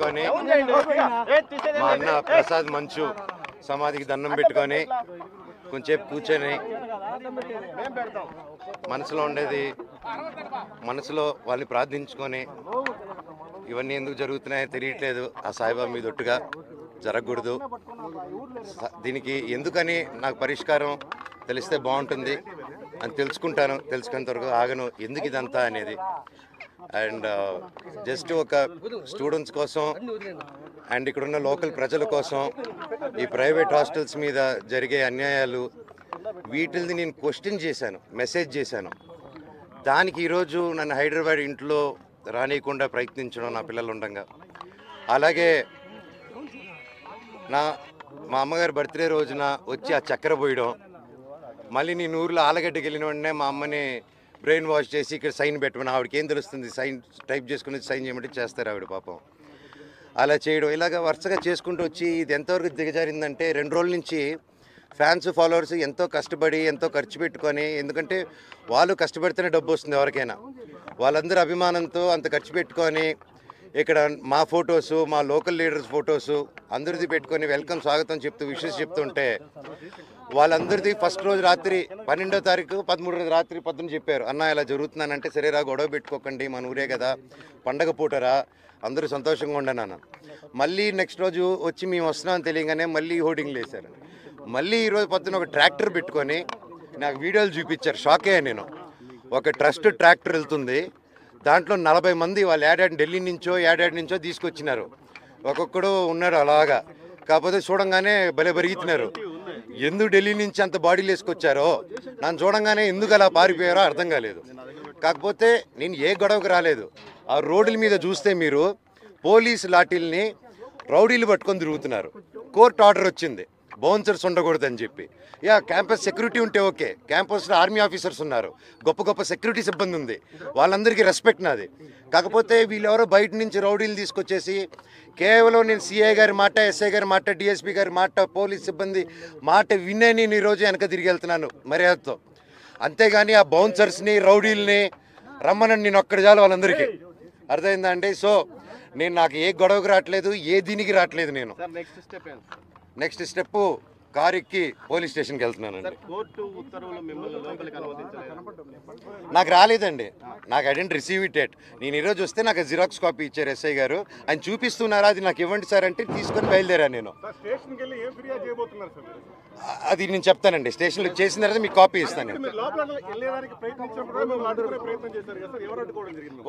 మా అన్న ప్రసాద్ మంచు సమాధికి దండం పెట్టుకొని కొంచెం కూర్చొని మనసులో ఉండేది మనసులో వాళ్ళని ప్రార్థించుకొని ఇవన్నీ ఎందుకు జరుగుతున్నాయో తెలియట్లేదు. ఆ సాయిబాబా మీద ఒట్టుగా జరగకూడదు. దీనికి ఎందుకని నాకు పరిష్కారం తెలిస్తే బాగుంటుంది అని తెలుసుకుంటాను. తెలుసుకునేంత వరకు ఆగను ఎందుకు ఇదంతా అనేది. అండ్ జస్ట్ ఒక స్టూడెంట్స్ కోసం అండ్ ఇక్కడున్న లోకల్ ప్రజల కోసం ఈ ప్రైవేట్ హాస్టల్స్ మీద జరిగే అన్యాయాలు వీటిని నేను క్వశ్చన్ చేశాను, మెసేజ్ చేశాను. దానికి ఈరోజు నన్ను హైదరాబాద్ ఇంట్లో రానియకుండా ప్రయత్నించడం నా పిల్లలు ఉండగా, అలాగే మా అమ్మగారి బర్త్డే రోజున వచ్చి ఆ చక్కెర పోయడం, మళ్ళీ నేను ఊర్లో ఆలగడ్డకి వెళ్ళిన వెంటనే మా అమ్మని బ్రెయిన్ వాష్ చేసి ఇక్కడ సైన్ పెట్టమని, ఆవిడకి ఏం తెలుస్తుంది, సైన్ టైప్ చేసుకుని సైన్ చేయమంటే చేస్తారు ఆవిడ పాపం. అలా చేయడం ఇలాగ వరుసగా చేసుకుంటూ వచ్చి ఇది ఎంతవరకు దిగజారిందంటే 2 రోజుల నుంచి ఫ్యాన్స్ ఫాలోవర్స్ ఎంతో కష్టపడి ఎంతో ఖర్చు పెట్టుకొని, ఎందుకంటే వాళ్ళు కష్టపడితేనే డబ్బు వస్తుంది ఎవరికైనా, వాళ్ళందరూ అభిమానంతో అంత ఖర్చు పెట్టుకొని ఇక్కడ మా ఫొటోసు మా లోకల్ లీడర్స్ ఫొటోసు అందరిది పెట్టుకొని వెల్కమ్ స్వాగతం చెప్తూ విషెస్ చెప్తుంటే వాళ్ళందరిది ఫస్ట్ రోజు రాత్రి 12వ తారీఖు 13వ రోజు రాత్రి పొద్దున చెప్పారు, అన్న ఇలా జరుగుతున్నానంటే సరేరా గొడవ పెట్టుకోకండి మన ఊరే కదా పండగ పూటరా అందరూ సంతోషంగా ఉండను. మళ్ళీ నెక్స్ట్ రోజు వచ్చి మేము వస్తున్నామని తెలియగానే మళ్ళీ హోర్డింగ్లు వేశారు. మళ్ళీ ఈరోజు పొద్దున ఒక ట్రాక్టర్ పెట్టుకొని నాకు వీడియోలు చూపించారు, షాక్ అయ్యాను నేను. ఒక ట్రస్ట్ ట్రాక్టర్ వెళ్తుంది, దాంట్లో 40 మంది వాళ్ళు ఏడాది ఢిల్లీ నుంచో తీసుకొచ్చినారు. ఒక్కొక్కడు ఉన్నాడు అలాగా, కాకపోతే చూడంగానే భలే పెరుగుతున్నారు. ఎందుకు ఢిల్లీ నుంచి అంత బాడీలు వేసుకొచ్చారో నన్ను చూడంగానే ఎందుకు అలా పారిపోయారో అర్థం కాలేదు. కాకపోతే నేను ఏ గొడవకు రాలేదు. ఆ రోడ్ల మీద చూస్తే మీరు పోలీసు లాఠీల్ని రౌడీలు పట్టుకొని తిరుగుతున్నారు. కోర్టు ఆర్డర్ వచ్చింది బౌన్సర్స్ ఉండకూడదని చెప్పి. క్యాంపస్ సెక్యూరిటీ ఉంటే ఓకే, క్యాంపస్లో ఆర్మీ ఆఫీసర్స్ ఉన్నారు, గొప్ప గొప్ప సెక్యూరిటీ సిబ్బంది ఉంది, వాళ్ళందరికీ రెస్పెక్ట్ నాది. కాకపోతే వీళ్ళెవరో బయట నుంచి రౌడీలు తీసుకొచ్చేసి కేవలం నేను సిఐ గారి మాట, ఎస్ఐ గారి మాట, డిఎస్పీ గారి మాట, పోలీస్ సిబ్బంది మాట వినే నేను ఈరోజు వెనక తిరిగి వెళ్తున్నాను మర్యాదతో. అంతేగాని ఆ బౌన్సర్స్ని రౌడీల్ని రమ్మనని నేను ఒక్కడి చాలు వాళ్ళందరికీ, అర్థమైందా అండి? సో నాకు ఏ గొడవకు రావట్లేదు, ఏ దీనికి రావట్లేదు. నేను నెక్స్ట్ స్టెప్ కారు ఎక్కి పోలీస్ స్టేషన్కి వెళ్తున్నానండి. నాకు రాలేదండి, నాకు I didn't receive it yet. నేను ఈరోజు వస్తే నాకు జిరాక్స్ కాపీ ఇచ్చారు ఎస్ఐ గారు, ఆయన చూపిస్తున్నారా అది నాకు ఇవ్వండి సార్ అంటే తీసుకొని బయలుదేరాను నేను. అది నేను చెప్తానండి, స్టేషన్లో చేసిన తర్వాత మీకు కాపీ ఇస్తాను.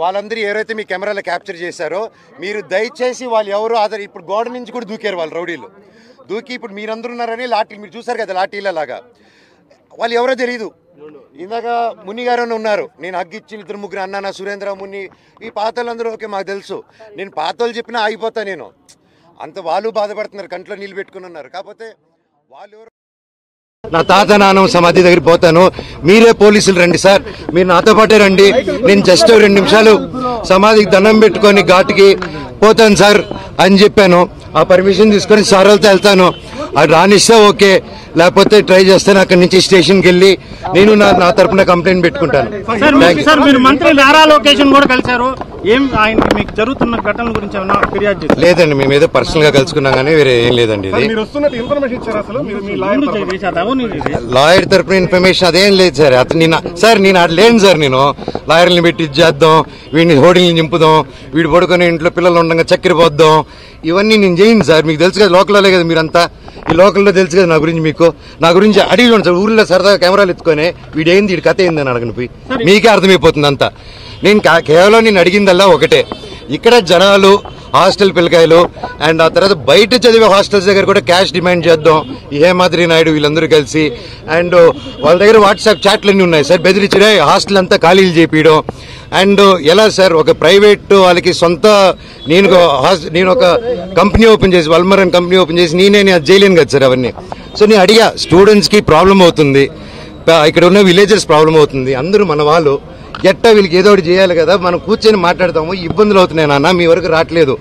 వాళ్ళందరూ ఎవరైతే మీ కెమెరాలో క్యాప్చర్ చేశారో మీరు దయచేసి వాళ్ళు ఎవరు ఇప్పుడు గోడ నుంచి కూడా దూకారు వాళ్ళు రౌడీలు, దూకి ఇప్పుడు మీరందరూ ఉన్నారని లాఠీలు మీరు చూసారు కదా లాఠీలలాగా, వాళ్ళు ఎవరో తెలియదు. ఇందాక ముని గారు ఉన్నారు, నేను హగ్గిచ్చి 2-3 అన్నాను, సురేంద్ర ముని, ఈ పాతలందరూ ఓకే మాకు తెలుసు. నేను పాతలు చెప్పినా ఆగిపోతా నేను, అంత వాళ్ళు బాధపడుతున్నారు, కంట్లో నీళ్ళు పెట్టుకుని ఉన్నారు. కాకపోతే వాళ్ళు ఎవరు, నా తాత నాన్న సమాధి దగ్గర పోతాను, మీరే పోలీసులు రండి సార్, మీరు నాతో పాటే రండి, నేను జస్ట్ 2 నిమిషాలు సమాధికి దండం పెట్టుకొని ఘాటుకి పోతాను సార్ అని చెప్పాను. ఆ పర్మిషన్ తీసుకొని సార్ వాళ్ళతో వెళ్తాను, అది రానిస్తే ఓకే, లేకపోతే ట్రై చేస్తాను. అక్కడి నుంచి స్టేషన్కి వెళ్ళి నేను నా తరపున కంప్లైంట్ పెట్టుకుంటాను. లేదండి, మేము ఏదో పర్సనల్ గా కలుసుకున్నాం కానీ వేరే ఏం లేదండి. ఇది లాయర్ తరపున ఇన్ఫర్మేషన్ అదేం లేదు సార్. నేను అట్లా లేను సార్. నేను లాయర్ని పెట్టి చేద్దాం, వీడిని హోర్డింగ్ని నింపుదాం, వీడు పడుకొని ఇంట్లో పిల్లలు ఉండగా చక్కెర పోద్దాం, ఇవన్నీ నేను చేయను సార్. మీకు తెలుసు కదా, లోకల్లో కదా మీరంతా, ఈ లోకల్లో తెలుసు కదా నా గురించి. మీకు నా గురించి అడిగి చూడండి సార్, ఊర్లో సరదాగా కెమెరాలు ఎత్తుకొని వీడేంది వీడి కథ ఏందని అడగను పోయి, మీకే అర్థమైపోతుంది అంతా. నేను కేవలం నేను అడిగిందల్లా ఒకటే, ఇక్కడ జనాలు హాస్టల్ పిల్లకాయలు అండ్ ఆ తర్వాత బయట చదివే హాస్టల్స్ దగ్గర కూడా క్యాష్ డిమాండ్ చేద్దాం, ఈ హేమాద్రి నాయుడు వీళ్ళందరూ కలిసి. అండ్ వాళ్ళ దగ్గర వాట్సాప్ చాట్లన్నీ ఉన్నాయి సార్, బెదిరించే హాస్టల్ అంతా ఖాళీలు చేపించడం. అండ్ ఎలా సార్, ఒక ప్రైవేట్ వాళ్ళకి సొంత, నేను ఒక కంపెనీ ఓపెన్ చేసి, వల్మరన్ కంపెనీ ఓపెన్ చేసి నేను అది చేయలేను కదా సార్ అవన్నీ. సో నేను అడిగా, స్టూడెంట్స్కి ప్రాబ్లం అవుతుంది, ఇక్కడ ఉన్న విలేజెస్ ప్రాబ్లం అవుతుంది, అందరూ మన వాళ్ళు, ఎట్టా వీళ్ళకి ఏదో ఒకటి చేయాలి కదా, మనం కూర్చొని మాట్లాడతాము, ఇబ్బందులు అవుతున్నాయి నాన్న, మీ వరకు రావట్లేదు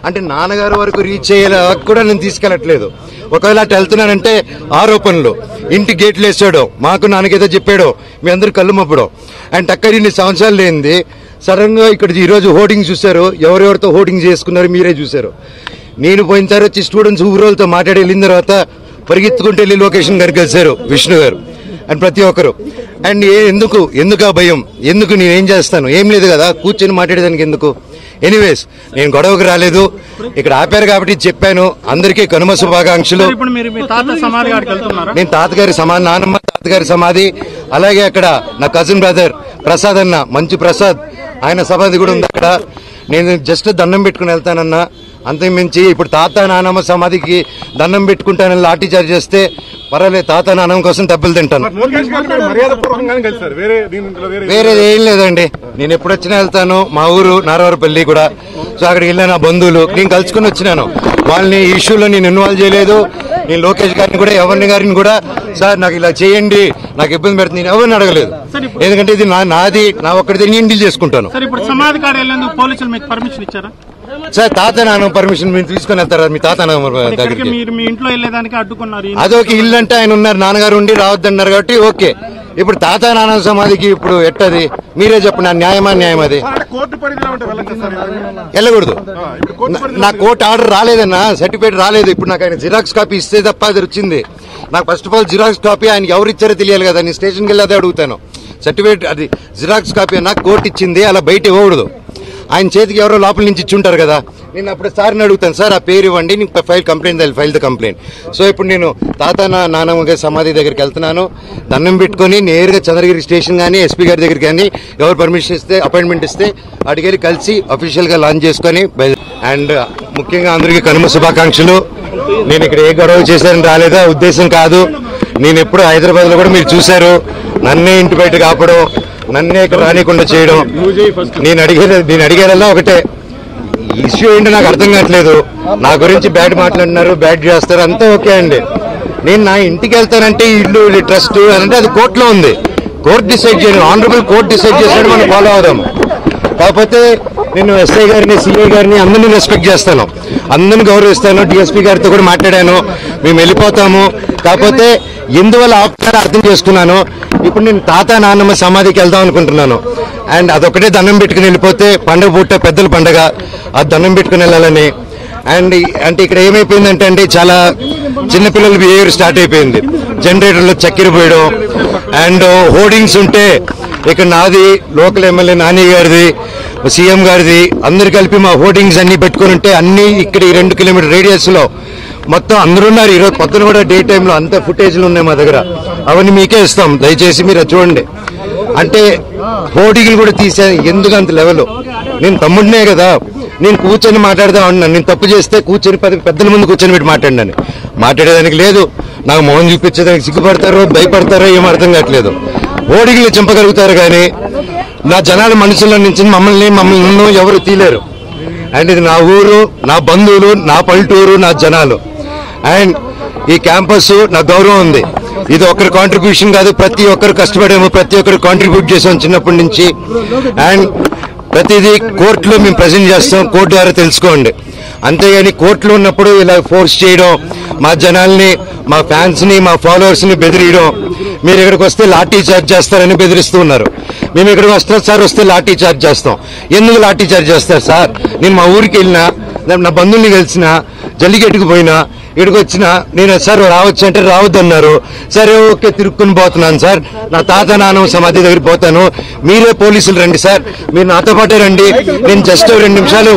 అంటే నాన్నగారు వరకు రీచ్ అయ్యేలా కూడా నేను తీసుకెళ్ళట్లేదు. ఒకవేళ అటు వెళ్తున్నానంటే ఆరోపణలు, ఇంటి గేట్లు వేసాడో, మాకు నాన్నకేదో చెప్పాడో, మీ అందరూ కళ్ళు మప్పడం. అండ్ అక్కడ ఇన్ని సంవత్సరాలు లేనిది సడన్ గా ఇక్కడ ఈరోజు హోర్డింగ్ చూశారు, ఎవరెవరితో హోర్డింగ్ చేసుకున్నారు మీరే చూశారు. నేను పోయినసారి వచ్చి స్టూడెంట్స్ ఊరోళ్ళతో మాట్లాడి వెళ్ళిన తర్వాత పరిగెత్తుకుంటూ వెళ్ళి లొకేషన్ గారికి కలిశారు విష్ణు గారు అండ్ ప్రతి ఒక్కరు. అండ్ ఎందుకు ఆ భయం, ఎందుకు నేనేం చేస్తాను, ఏం లేదు కదా, కూర్చొని మాట్లాడేదానికి ఎందుకు. ఎనీవేస్ నేను గొడవకు రాలేదు, ఇక్కడ ఆపారు కాబట్టి చెప్పాను. అందరికీ కనుమ శుభాకాంక్షలు. నేను తాతగారి సమాధి, నానమ్మ తాతగారి సమాధి, అలాగే అక్కడ నా కజిన్ బ్రదర్ ప్రసాద్ అన్న, మంచు ప్రసాద్, ఆయన సమాధి కూడా ఉంది అక్కడ. నేను జస్ట్ దండం పెట్టుకుని వెళ్తానన్నా, అంతకుమించి ఇప్పుడు తాత నానమ్మ సమాధికి దండం పెట్టుకుంటానని లాఠీ చార్జ్ చేస్తే పర్వాలేదు, తాత నానమ్మ కోసం దెబ్బలు తింటాను. వేరేది ఏం లేదండి, నేను ఎప్పుడు వచ్చినా వెళ్తాను. మా ఊరు నారవరపల్లి కూడా, సో అక్కడికి వెళ్ళిన నా బంధువులు నేను కలుసుకుని వచ్చినాను. వాళ్ళని ఈ ఇష్యూలో నేను ఇన్వాల్వ్ చేయలేదు. నేను లోకేష్ గారిని కూడా, ఎవరిని గారిని కూడా సార్ నాకు ఇలా చేయండి, నాకు ఇబ్బంది పెడుతుంది, నేను ఎవరిని అడగలేదు. ఎందుకంటే ఇది నాది, నా ఒక్కడిది, నేను డీల్ చేసుకుంటాను. సార్ తాత నాన్న పర్మిషన్ మీరు తీసుకుని వెళ్తారా మీ తాత నాన్న దగ్గరికి? అదొక ఇల్లు అంటే ఆయన ఉన్నారు, నాన్నగారు ఉండి రావద్దన్నారు కాబట్టి ఓకే. ఇప్పుడు తాత నాన్న సమాధికి ఇప్పుడు ఎట్టది మీరే చెప్పండి, నా న్యాయమా న్యాయం అది? వెళ్ళకూడదు. నా కోర్టు ఆర్డర్ రాలేదన్నా, సర్టిఫికేట్ రాలేదు. ఇప్పుడు నాకు ఆయన జిరాక్స్ కాపీ ఇస్తే తప్ప అది వచ్చింది. నాకు first of all xerox copy ఆయనకి ఎవరు ఇచ్చారో తెలియాలి కదా. నేను స్టేషన్కి వెళ్ళి అదే అడుగుతాను. సర్టిఫికేట్ అది జిరాక్స్ కాపీ నాకు కోర్టు ఇచ్చింది, అలా బయట ఇవ్వకూడదు. ఆయన చేతికి ఎవరో లోపల నుంచి ఇచ్చి ఉంటారు కదా. నేను అప్పుడు సార్ని అడుగుతాను, సార్ ఆ పేరు ఇవ్వండి, నీకు ఫైల్ ద కంప్లైంట్. సో ఇప్పుడు నేను తాత నానమ్మ గారి సమాధి దగ్గరికి వెళ్తున్నాను. దండం పెట్టుకుని నేరుగా చంద్రగిరి స్టేషన్ కానీ ఎస్పీ గారి దగ్గరికి కానీ ఎవరు పర్మిషన్ ఇస్తే, అపాయింట్మెంట్ ఇస్తే అడిగి కలిసి అఫీషియల్గా లాంచ్ చేసుకొని, అండ్ ముఖ్యంగా అందరికీ కనుమ శుభాకాంక్షలు. నేను ఇక్కడ ఏ గొడవ చేశానని రాలేదా, ఉద్దేశం కాదు. నేను ఎప్పుడు హైదరాబాద్లో కూడా మీరు చూశారు, నన్నే ఇంటి బయట కాపడం, నన్నే ఇక్కడ రానికుండా చేయడం. నేను అడిగేదల్లా ఒకటే, ఇష్యూ ఏంటో నాకు అర్థం కావట్లేదు. నా గురించి బ్యాడ్ మాట్లాడినారు, బ్యాడ్ చేస్తారు, అంతా ఓకే అండి. నేను నా ఇంటికి వెళ్తానంటే ఇల్లు ట్రస్ట్ అంటే అది కోర్టులో ఉంది, కోర్టు డిసైడ్ చేయను. ఆనరబుల్ కోర్టు డిసైడ్ చేసినట్టు మనం ఫాలో అవుదాం. కాకపోతే నేను ఎస్ఐ గారిని, సిఐ గారిని అందరినీ రెస్పెక్ట్ చేస్తాను, అందరిని గౌరవిస్తాను. డిఎస్పీ గారితో కూడా మాట్లాడాను, మేము వెళ్ళిపోతాము. కాకపోతే ఎందువల్ల ఆపుతారో అర్థం చేసుకున్నాను. ఇప్పుడు నేను తాత నాన్నమ్మ సమాధికి వెళ్దాం అనుకుంటున్నాను. అండ్ అదొకటే దండం పెట్టుకుని వెళ్ళిపోతే, పండుగ పూట పెద్దల పండుగ, ఆ దండం పెట్టుకుని వెళ్ళాలని. అండ్ అంటే ఇక్కడ ఏమైపోయిందంటే అండి, చాలా చిన్నపిల్లల బిహేవియర్ స్టార్ట్ అయిపోయింది. జనరేటర్లో చక్కెర పోయడం అండ్ హోర్డింగ్స్ ఉంటే ఇక్కడ నాది, లోకల్ ఎమ్మెల్యే నాని గారిది, సీఎం గారిది, అందరు కలిపి మా హోర్డింగ్స్ అన్ని పెట్టుకుని ఉంటే అన్ని ఇక్కడ 2 కిలోమీటర్ రేడియస్ లో మొత్తం అందరూ ఉన్నారు. ఈరోజు పొద్దున కూడా డే టైంలో అంత ఫుటేజ్లు ఉన్నాయి మా దగ్గర, అవన్నీ మీకే ఇస్తాం, దయచేసి మీరు చూడండి. అంటే హోర్డింగ్లు కూడా తీసే ఎందుకు అంత లెవెల్. నేను తమ్ముడినే కదా, నేను కూర్చొని మాట్లాడదాం అన్నాను. నేను తప్పు చేస్తే కూర్చొని పెద్దల ముందు కూర్చొని పెట్టి మాట్లాడినాను, మాట్లాడేదానికి లేదు. నాకు మొహం చూపించేదానికి సిగ్గుపడతారో భయపడతారో ఏం అర్థం కావట్లేదు. హోర్డింగ్లు చంపగలుగుతారు కానీ నా జనాల మనసులో నుంచి మమ్మల్ని ఎవరు తీలేరు. అండ్ ఇది నా ఊరు, నా బంధువులు, నా పల్లెటూరు, నా జనాలు. అండ్ ఈ క్యాంపస్ నా గౌరవం ఉంది. ఇది ఒకరి కాంట్రిబ్యూషన్ కాదు, ప్రతి ఒక్కరు కష్టపడేమో, ప్రతి ఒక్కరు కాంట్రిబ్యూట్ చేసాం చిన్నప్పటి నుంచి. అండ్ ప్రతిదీ కోర్టులో మేము ప్రజెంట్ చేస్తాం, కోర్టు ద్వారా తెలుసుకోండి. అంతేగాని కోర్టులో ఉన్నప్పుడు ఇలా ఫోర్స్ చేయడం, మా జనాల్ని, మా ఫ్యాన్స్ ని, మా ఫాలోవర్స్ ని బెదిరియడం. మీరు ఇక్కడికి వస్తే లాఠీ చార్జ్ చేస్తారని బెదిరిస్తూ ఉన్నారు. మేము ఇక్కడికి వస్తాం సార్, వస్తే లాఠీ చార్జ్ చేస్తాం. ఎందుకు లాఠీ చార్జ్ చేస్తారు సార్? నేను మా ఊరికి వెళ్ళినా, నా బంధువుల్ని కలిసిన, జల్లిగట్టుకు పోయినా, ఇక్కడికి వచ్చినా నేను సార్ రావచ్చు అంటే రావద్దన్నారు. సరే ఓకే, తిరుక్కుని పోతున్నాను సార్, నా తాత నాన్న సమాధి దగ్గరికి పోతాను, మీరే పోలీసులు రండి సార్, మీరు నాతో పాటే రండి, నేను జస్ట్ 2 నిమిషాలు